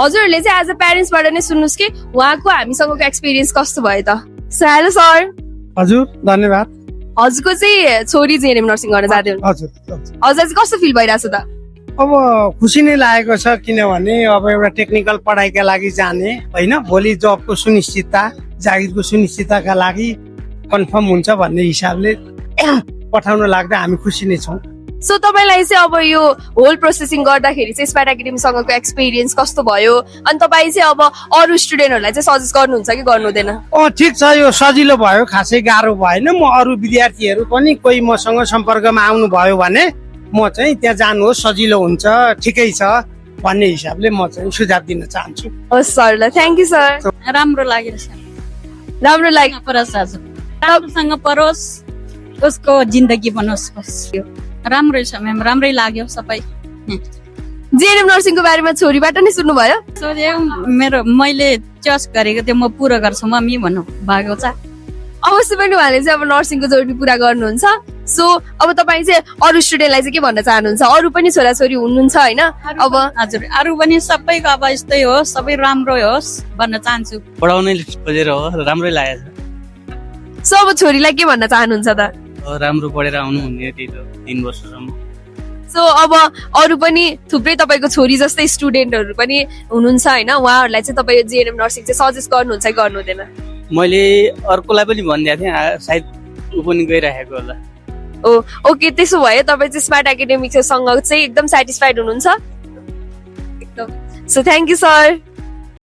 हजुरहरूले चाहिँ as a प्यारेन्ट्सबाट नै सुन्नुहोस् कि उहाँको हामीसँगको एक्सपिरियन्स कस्तो भयो त। सो हेलो सर, हजुर धन्यवाद। हजुरको चाहिँ छोरी जिएनएम नर्सिङ गर्न जाँदै हुनु, हजुर हजुर चाहिँ कस्तो फिल भइरहेछ त? अब खुसी नै लागेको छ, किनभने अब एउटा टेक्निकल पढाइका लागि जाने होइन, भोलि जबको सुनिश्चितता, जागिरको सुनिश्चितताका लागि कन्फर्म हुन्छ भन्ने हिसाबले पठाउन लाग्दा हामी खुसी नै छौँ। सो तपाईँलाई चाहिँ अब यो होल प्रोसेसिङ गर्दाखेरि चाहिँ स्मार्ट एकाडेमीसँगको एक्सपिरियन्स कस्तो भयो, अनि तपाईँ चाहिँ अब अरू स्टुडेन्टहरूलाई चाहिँ सजेस्ट गर्नुहुन्छ कि गर्नु हुँदैन? ठिक छ, यो सजिलो भयो, खासै गाह्रो भएन। म अरू विद्यार्थीहरू पनि कोही मसँग सम्पर्कमा आउनु भयो भने म चाहिँ त्यहाँ जानुहोस्, सजिलो हुन्छ, ठिकै छ भन्ने हिसाबले म चाहिँ सुझाव दिन चाहन्छु। हस् सर, ल थ्याङ्क यू सर। राम्रो लाग्यो सर, राम्रो लाग्यो। परोस् हजुर, राम्रोसँग परोस्, उसको जिन्दगी बनोस् बस। राम्रै छ म्याम, राम्रै लाग्यो सबै। जिएनएम नर्सिङको बारेमा छोरीबाट नै सुन्नुभयो? मेरो मैले चोइस गरेको त्यो म पुरा गर्छु मम्मी भन्नु भएको छ। अवश्य पनि उहाँले चाहिँ अब नर्सिङको जोडी पुरा गर्नुहुन्छ। सो अब तपाईँ चाहिँ अरू स्टुडेन्टलाई चाहिँ के भन्न चाहनुहुन्छ? अरू पनि छोराछोरी हुनुहुन्छ होइन, अब हजुर अरू पनि सबैको अब यस्तै होस्, सबै राम्रो होस् भन्न चाहन्छु। पढाउनै खोजेर हो, राम्रै लागेको सो अब छोरीलाई के भन्न चाहनुहुन्छ त? छ। राम्रो पढेर आउनु हुने त्यही त 3 वर्षसम्म। सो अब अरू पनि थुप्रै तपाईँको छोरी जस्तै स्टुडेन्टहरू पनि हुनुहुन्छ होइन, उहाँहरूलाई चाहिँ तपाईँ जिएनएम नर्सिङ चाहिँ सजेस्ट गर्नुहुन्छ कि गर्नु हुँदैन? मैले अर्कोलाई पनि भनिदिएको थिएँ, सायद ऊ पनि गइरहेको होला। ओके, त्यसो भए तपाईँ चाहिँ स्मार्ट एकाडेमीसँग चाहिँ एकदम सेटिस्फाइड हुनुहुन्छ? एकदम। So thank you sir.